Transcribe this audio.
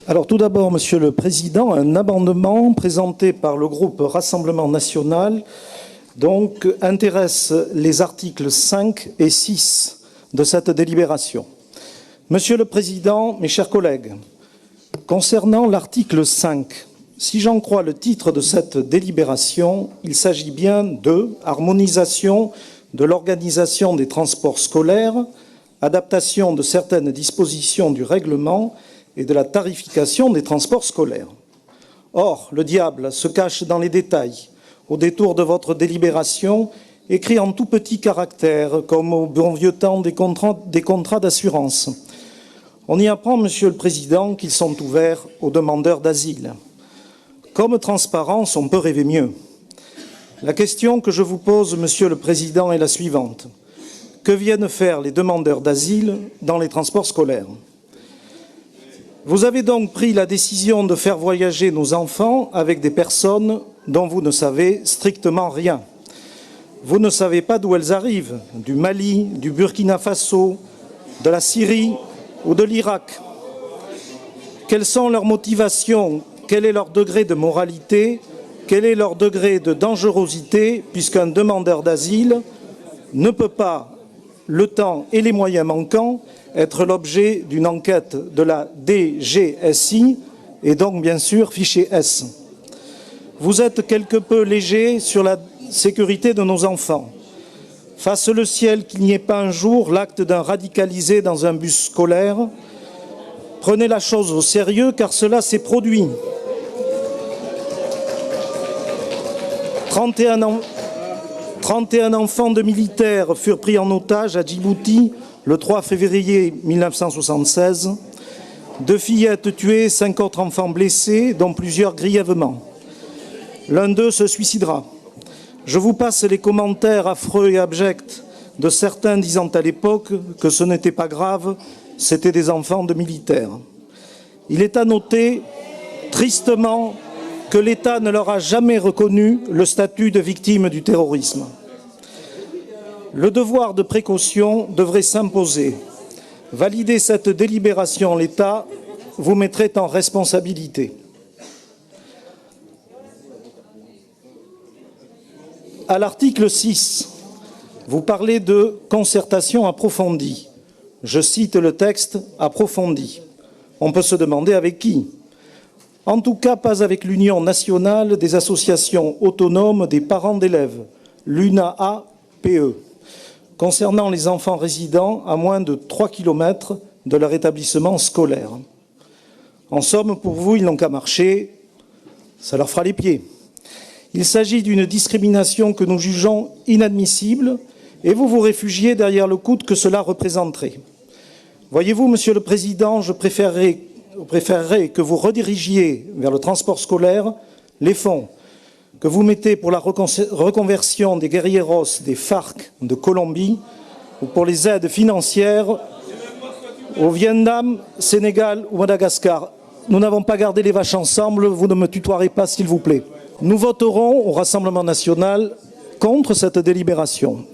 Alors tout d'abord, Monsieur le Président, un amendement présenté par le groupe Rassemblement National intéresse les articles 5 et 6 de cette délibération. Monsieur le Président, mes chers collègues, concernant l'article 5, si j'en crois le titre de cette délibération, il s'agit bien de harmonisation de l'organisation des transports scolaires, adaptation de certaines dispositions du règlement et de la tarification des transports scolaires. Or, le diable se cache dans les détails. Au détour de votre délibération, écrit en tout petit caractère, comme au bon vieux temps des contrats d'assurance. On y apprend, Monsieur le Président, qu'ils sont ouverts aux demandeurs d'asile. Comme transparence, on peut rêver mieux. La question que je vous pose, Monsieur le Président, est la suivante. Que viennent faire les demandeurs d'asile dans les transports scolaires ? Vous avez donc pris la décision de faire voyager nos enfants avec des personnes dont vous ne savez strictement rien. Vous ne savez pas d'où elles arrivent, du Mali, du Burkina Faso, de la Syrie ou de l'Irak. Quelles sont leurs motivations ? Quel est leur degré de moralité ? Quel est leur degré de dangerosité, puisqu'un demandeur d'asile ne peut pas, le temps et les moyens manquants, être l'objet d'une enquête de la DGSI et donc bien sûr fiché S. Vous êtes quelque peu léger sur la sécurité de nos enfants. Fasse le ciel qu'il n'y ait pas un jour l'acte d'un radicalisé dans un bus scolaire. Prenez la chose au sérieux car cela s'est produit. 31 enfants de militaires furent pris en otage à Djibouti le 3 février 1976. 2 fillettes tuées, 5 autres enfants blessés, dont plusieurs grièvement. L'un d'eux se suicidera. Je vous passe les commentaires affreux et abjects de certains disant à l'époque que ce n'était pas grave, c'était des enfants de militaires. Il est à noter, tristement, que l'État ne leur a jamais reconnu le statut de victime du terrorisme. Le devoir de précaution devrait s'imposer. Valider cette délibération, l'État vous mettrait en responsabilité. À l'article 6, vous parlez de concertation approfondie. Je cite le texte approfondi. On peut se demander avec qui ? En tout cas, pas avec l'Union nationale des associations autonomes des parents d'élèves, l'UNAAPE, concernant les enfants résidant à moins de 3 km de leur établissement scolaire. En somme, pour vous, ils n'ont qu'à marcher, ça leur fera les pieds. Il s'agit d'une discrimination que nous jugeons inadmissible et vous vous réfugiez derrière le coût que cela représenterait. Voyez-vous, Monsieur le Président, je préférerais que vous redirigiez vers le transport scolaire les fonds que vous mettez pour la reconversion des guerrilleros des FARC de Colombie ou pour les aides financières au Vietnam, Sénégal ou Madagascar. Nous n'avons pas gardé les vaches ensemble, vous ne me tutoierez pas s'il vous plaît. Nous voterons au Rassemblement national contre cette délibération.